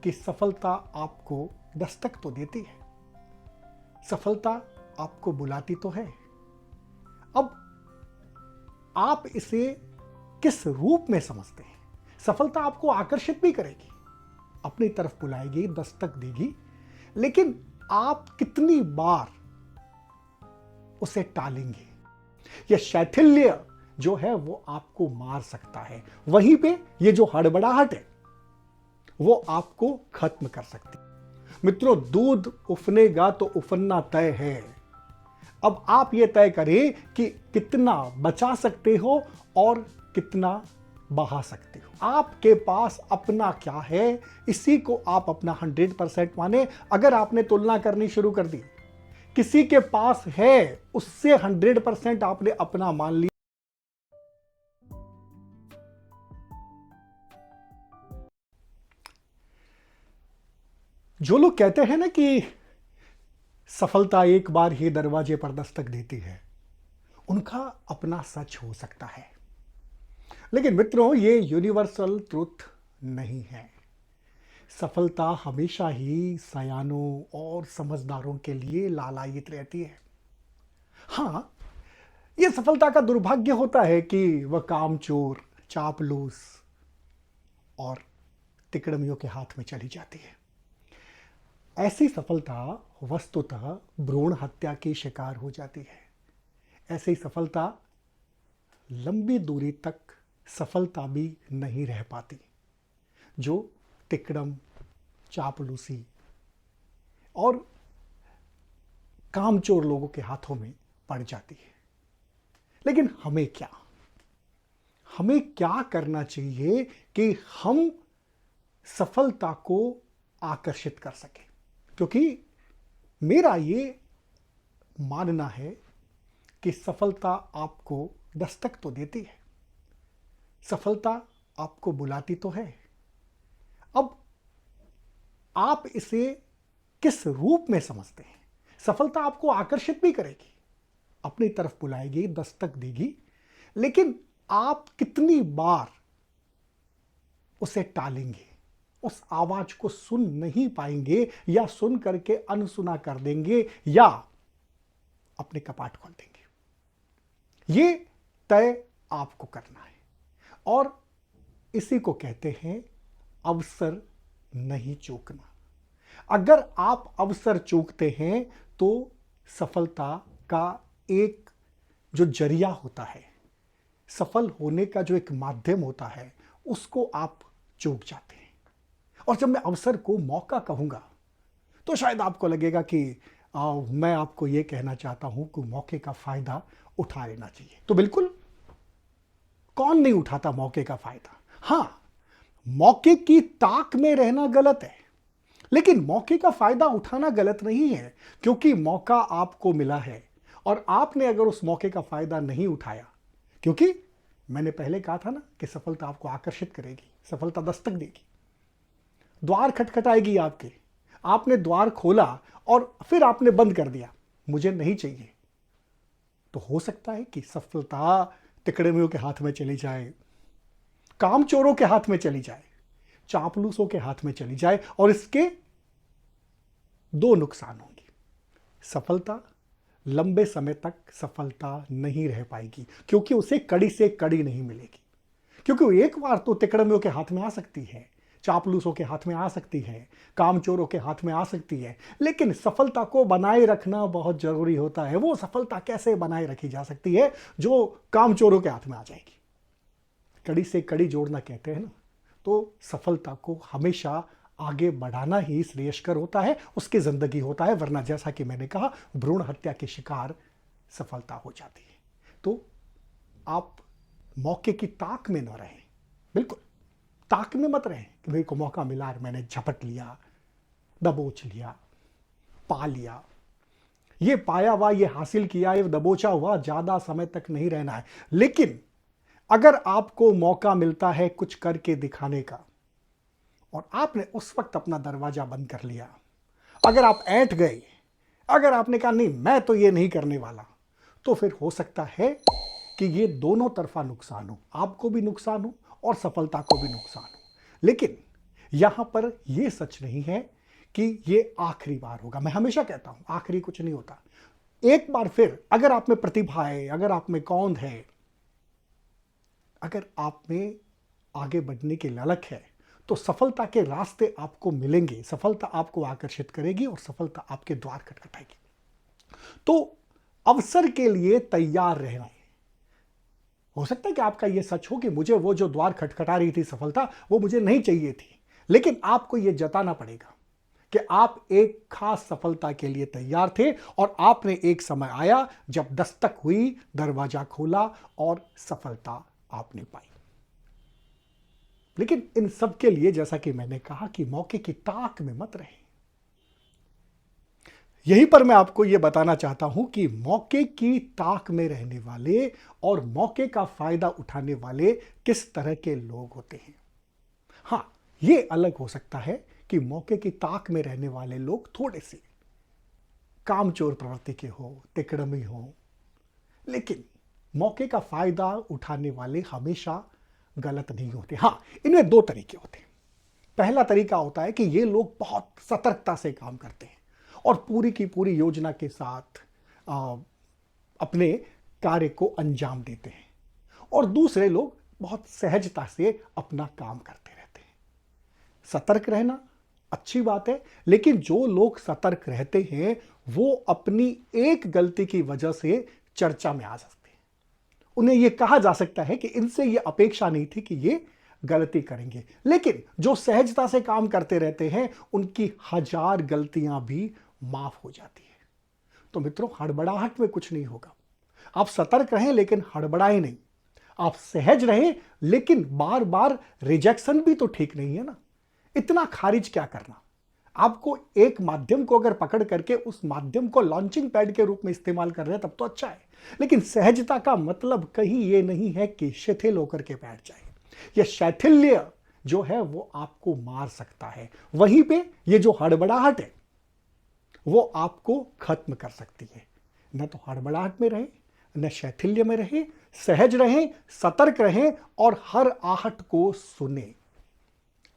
कि सफलता आपको दस्तक तो देती है, सफलता आपको बुलाती तो है। अब आप इसे किस रूप में समझते हैं? सफलता आपको आकर्षित भी करेगी, अपनी तरफ बुलाएगी, दस्तक देगी, लेकिन आप कितनी बार उसे टालेंगे? यह शैथिल्य जो है वो आपको मार सकता है। वहीं पे ये जो हड़बड़ाहट है वो आपको खत्म कर सकती है। मित्रों, दूध उफनेगा तो उफनना तय है। अब आप ये तय करें कि कितना बचा सकते हो और कितना बहा सकते हो। आपके पास अपना क्या है, इसी को आप अपना 100% माने। अगर आपने तुलना करनी शुरू कर दी, किसी के पास है उससे 100% आपने अपना मान लिया। जो लोग कहते हैं ना कि सफलता एक बार ही दरवाजे पर दस्तक देती है, उनका अपना सच हो सकता है, लेकिन मित्रों ये यूनिवर्सल ट्रुथ नहीं है। सफलता हमेशा ही सयानों और समझदारों के लिए लालायित रहती है। हां, यह सफलता का दुर्भाग्य होता है कि वह कामचोर, चापलूस और तिकड़मियों के हाथ में चली जाती है। ऐसी सफलता वस्तुतः भ्रूण हत्या की शिकार हो जाती है। ऐसी सफलता लंबी दूरी तक सफलता भी नहीं रह पाती, जो तिकड़म, चापलूसी और कामचोर लोगों के हाथों में पड़ जाती है। लेकिन हमें क्या करना चाहिए कि हम सफलता को आकर्षित कर सकें? क्योंकि मेरा ये मानना है कि सफलता आपको दस्तक तो देती है, सफलता आपको बुलाती तो है। अब आप इसे किस रूप में समझते हैं? सफलता आपको आकर्षित भी करेगी, अपनी तरफ बुलाएगी, दस्तक देगी, लेकिन आप कितनी बार उसे टालेंगे, उस आवाज को सुन नहीं पाएंगे, या सुन करके अनसुना कर देंगे, या अपने कपाट खोल देंगे। ये तय आपको करना है, और इसी को कहते हैं अवसर नहीं चूकना। अगर आप अवसर चूकते हैं तो सफलता का एक जो जरिया होता है, सफल होने का जो एक माध्यम होता है, उसको आप चूक जाते हैं। और जब मैं अवसर को मौका कहूंगा तो शायद आपको लगेगा कि मैं आपको यह कहना चाहता हूं कि मौके का फायदा उठा लेना चाहिए। तो बिल्कुल, कौन नहीं उठाता मौके का फायदा? हां, मौके की ताक में रहना गलत है, लेकिन मौके का फायदा उठाना गलत नहीं है, क्योंकि मौका आपको मिला है और आपने अगर उस मौके का फायदा नहीं उठाया, क्योंकि मैंने पहले कहा था ना कि सफलता आपको आकर्षित करेगी, सफलता दस्तक देगी, द्वार खटखटाएगी आपके, आपने द्वार खोला और फिर आपने बंद कर दिया, मुझे नहीं चाहिए, तो हो सकता है कि सफलता तिकड़मियों के हाथ में चली जाए, कामचोरों के हाथ में चली जाए, चापलूसों के हाथ में चली जाए, और इसके दो नुकसान होंगे। सफलता लंबे समय तक सफलता नहीं रह पाएगी, क्योंकि उसे कड़ी से कड़ी नहीं मिलेगी। क्योंकि एक बार तो तिकड़मियों के हाथ में आ सकती है, चापलूसों के हाथ में आ सकती है, कामचोरों के हाथ में आ सकती है, लेकिन सफलता को बनाए रखना बहुत जरूरी होता है। वो सफलता कैसे बनाए रखी जा सकती है जो कामचोरों के हाथ में आ जाएगी? कड़ी से कड़ी जोड़ना कहते हैं ना, तो सफलता को हमेशा आगे बढ़ाना ही श्रेयस्कर होता है, उसकी जिंदगी होता है, वरना जैसा कि मैंने कहा भ्रूण हत्या के शिकार सफलता हो जाती है। तो आप मौके की ताक में न रहें, बिल्कुल ताक में मत रहें कि मेरे को मौका मिला और मैंने झपट लिया, दबोच लिया, पा लिया। ये पाया हुआ, ये हासिल किया, ये दबोचा हुआ ज्यादा समय तक नहीं रहना है। लेकिन अगर आपको मौका मिलता है कुछ करके दिखाने का और आपने उस वक्त अपना दरवाजा बंद कर लिया, अगर आप ऐंठ गए, अगर आपने कहा नहीं मैं तो ये नहीं करने वाला, तो फिर हो सकता है कि ये दोनों तरफा नुकसान हो, आपको भी नुकसान हो और सफलता को भी नुकसान हो। लेकिन यहां पर यह सच नहीं है कि यह आखिरी बार होगा। मैं हमेशा कहता हूं आखिरी कुछ नहीं होता। एक बार फिर अगर आप में प्रतिभा है, अगर आप में कौंध है, अगर आप में आगे बढ़ने की ललक है, तो सफलता के रास्ते आपको मिलेंगे, सफलता आपको आकर्षित करेगी और सफलता आपके द्वार खटखटाएगी। तो अवसर के लिए तैयार रहना है। हो सकता है कि आपका यह सच हो कि मुझे वो जो द्वार खटखटा रही थी सफलता, वो मुझे नहीं चाहिए थी, लेकिन आपको यह जताना पड़ेगा कि आप एक खास सफलता के लिए तैयार थे और आपने एक समय आया जब दस्तक हुई, दरवाजा खोला और सफलता आपने पाई। लेकिन इन सब के लिए जैसा कि मैंने कहा कि मौके की ताक में मत रहें। यहीं पर मैं आपको यह बताना चाहता हूं कि मौके की ताक में रहने वाले और मौके का फायदा उठाने वाले किस तरह के लोग होते हैं। हां, यह अलग हो सकता है कि मौके की ताक में रहने वाले लोग थोड़े से कामचोर प्रवृत्ति के हो, तिकड़मी हो, लेकिन मौके का फायदा उठाने वाले हमेशा गलत नहीं होते। हां, इनमें दो तरीके होते हैं। पहला तरीका होता है कि ये लोग बहुत सतर्कता से काम करते हैं और पूरी की पूरी योजना के साथ अपने कार्य को अंजाम देते हैं, और दूसरे लोग बहुत सहजता से अपना काम करते रहते हैं। सतर्क रहना अच्छी बात है, लेकिन जो लोग सतर्क रहते हैं वो अपनी एक गलती की वजह से चर्चा में आ सकते हैं। उन्हें यह कहा जा सकता है कि इनसे यह अपेक्षा नहीं थी कि ये गलती करेंगे। लेकिन जो सहजता से काम करते रहते हैं उनकी हजार गलतियां भी माफ हो जाती है। तो मित्रों, हड़बड़ाहट में कुछ नहीं होगा। आप सतर्क रहें लेकिन हड़बड़ाएं नहीं। आप सहज रहें, लेकिन बार बार रिजेक्शन भी तो ठीक नहीं है ना। इतना खारिज क्या करना। आपको एक माध्यम को अगर पकड़ करके उस माध्यम को लॉन्चिंग पैड के रूप में इस्तेमाल कर रहे हैं तब तो अच्छा है, लेकिन सहजता का मतलब कहीं यह नहीं है कि शिथिल होकर के बैठ जाए। यह शैथिल्य जो है वो आपको मार सकता है। वहीं पे ये जो हड़बड़ाहट है वो आपको खत्म कर सकती है। न तो हड़बड़ाहट में रहे, न शैथिल्य में रहे, सहज रहें, सतर्क रहें और हर आहट को सुने।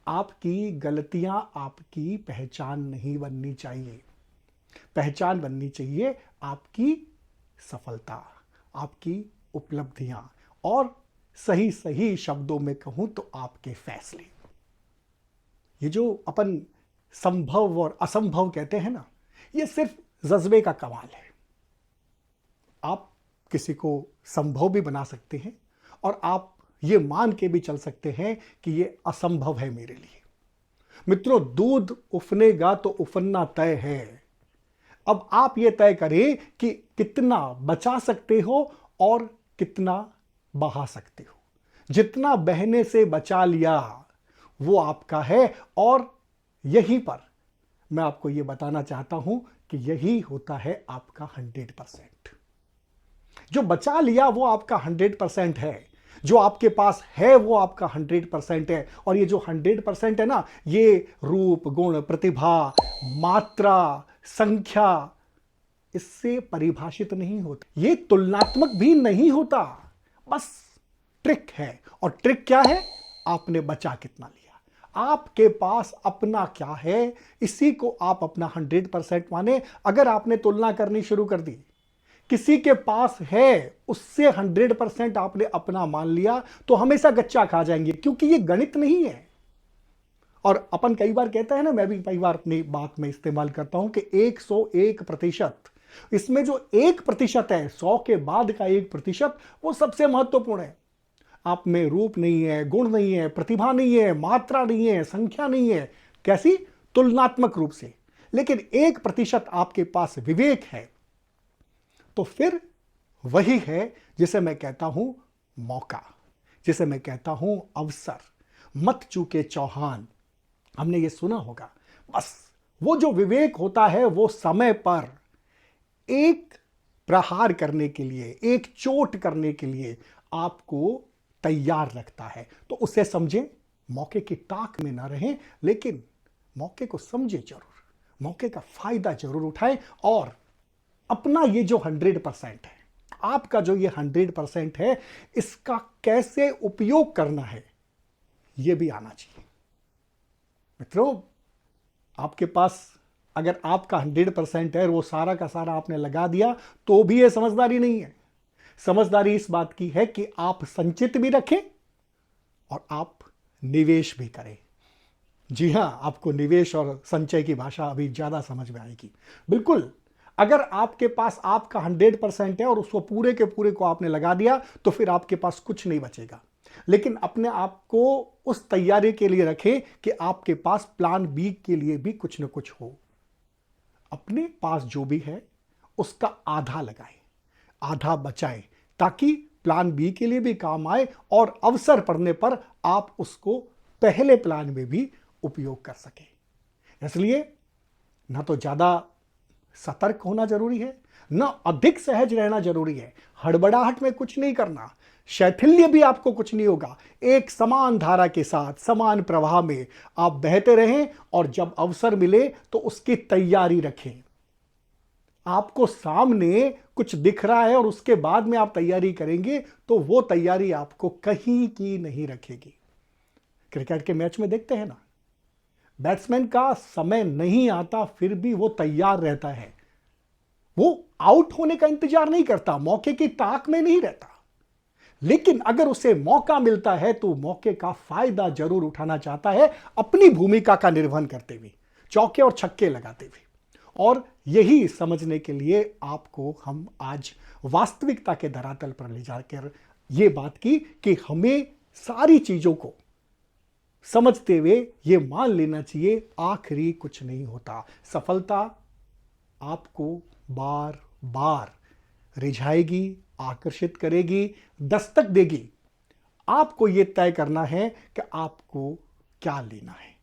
आपकी गलतियां आपकी पहचान नहीं बननी चाहिए। पहचान बननी चाहिए आपकी सफलता, आपकी उपलब्धियां, और सही सही शब्दों में कहूं तो आपके फैसले। ये जो अपन संभव और असंभव कहते हैं ना, ये सिर्फ जज्बे का कमाल है। आप किसी को संभव भी बना सकते हैं और आप ये मान के भी चल सकते हैं कि ये असंभव है मेरे लिए। मित्रों, दूध उफनेगा तो उफनना तय है। अब आप ये तय करें कि कितना बचा सकते हो और कितना बहा सकते हो। जितना बहने से बचा लिया वो आपका है, और यहीं पर मैं आपको यह बताना चाहता हूं कि यही होता है आपका 100%। जो बचा लिया वो आपका 100% है। जो आपके पास है वो आपका 100% है। और ये जो 100% है ना, ये रूप, गुण, प्रतिभा, मात्रा, संख्या इससे परिभाषित नहीं होता। ये तुलनात्मक भी नहीं होता। बस ट्रिक है। और ट्रिक क्या है? आपने बचा कितना लिया, आपके पास अपना क्या है, इसी को आप अपना 100% माने। अगर आपने तुलना करनी शुरू कर दी, किसी के पास है उससे 100% आपने अपना मान लिया, तो हमेशा गच्चा खा जाएंगे, क्योंकि ये गणित नहीं है। और अपन कई बार कहते हैं ना, मैं भी कई बार अपनी बात में इस्तेमाल करता हूं कि 101%, इसमें जो 1% है, 100 के बाद का 1%, वो सबसे महत्वपूर्ण है। आप में रूप नहीं है, गुण नहीं है, प्रतिभा नहीं है, मात्रा नहीं है, संख्या नहीं है, कैसी? तुलनात्मक रूप से। लेकिन 1% आपके पास विवेक है, तो फिर वही है जिसे मैं कहता हूं मौका, जिसे मैं कहता हूं अवसर। मत चूके चौहान, हमने ये सुना होगा। बस वो जो विवेक होता है वो समय पर एक प्रहार करने के लिए, एक चोट करने के लिए आपको तैयार रखता है। तो उसे समझें, मौके की ताक में ना रहें, लेकिन मौके को समझे जरूर, मौके का फायदा जरूर उठाएं, और अपना ये जो 100% है, आपका जो ये 100% है, इसका कैसे उपयोग करना है ये भी आना चाहिए। मित्रों, आपके पास अगर आपका 100% है और वो सारा का सारा आपने लगा दिया तो भी ये समझदारी नहीं है। समझदारी इस बात की है कि आप संचित भी रखें और आप निवेश भी करें। जी हां, आपको निवेश और संचय की भाषा अभी ज्यादा समझ में आएगी। बिल्कुल, अगर आपके पास आपका 100% है और उसको पूरे के पूरे को आपने लगा दिया तो फिर आपके पास कुछ नहीं बचेगा। लेकिन अपने आप को उस तैयारी के लिए रखें कि आपके पास प्लान बी के लिए भी कुछ न कुछ हो। अपने पास जो भी है उसका आधा लगाएं, आधा बचाएं, ताकि प्लान बी के लिए भी काम आए और अवसर पड़ने पर आप उसको पहले प्लान में भी उपयोग कर सकें। इसलिए ना तो ज्यादा सतर्क होना जरूरी है, ना अधिक सहज रहना जरूरी है। हड़बड़ाहट में कुछ नहीं करना, शैथिल्य भी आपको कुछ नहीं होगा। एक समान धारा के साथ समान प्रवाह में आप बहते रहें और जब अवसर मिले तो उसकी तैयारी रखें। आपको सामने कुछ दिख रहा है और उसके बाद में आप तैयारी करेंगे तो वो तैयारी आपको कहीं की नहीं रखेगी। क्रिकेट के मैच में देखते हैं ना, बैट्समैन का समय नहीं आता फिर भी वो तैयार रहता है। वो आउट होने का इंतजार नहीं करता, मौके की ताक में नहीं रहता। लेकिन अगर उसे मौका मिलता है तो मौके का फायदा जरूर उठाना चाहता है, अपनी भूमिका का निर्वहन करते हुए, चौके और छक्के लगाते हुए। और यही समझने के लिए आपको हम आज वास्तविकता के धरातल पर ले जाकर यह बात की कि हमें सारी चीजों को समझते हुए यह मान लेना चाहिए, आखिरी कुछ नहीं होता। सफलता आपको बार बार रिझाएगी, आकर्षित करेगी, दस्तक देगी। आपको यह तय करना है कि आपको क्या लेना है।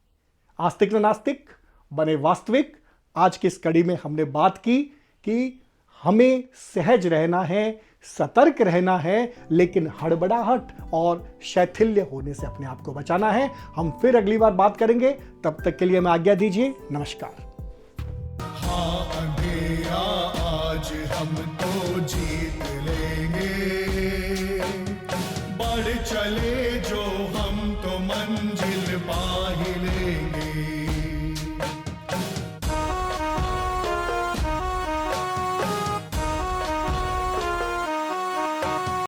आस्तिक न नास्तिक बने वास्तविक। आज की इस कड़ी में हमने बात की कि हमें सहज रहना है, सतर्क रहना है, लेकिन हड़बड़ाहट और शैथिल्य होने से अपने आप को बचाना है। हम फिर अगली बार बात करेंगे, तब तक के लिए मैं आज्ञा दीजिए। नमस्कार। हाँ, अंधेरा आज हमको जी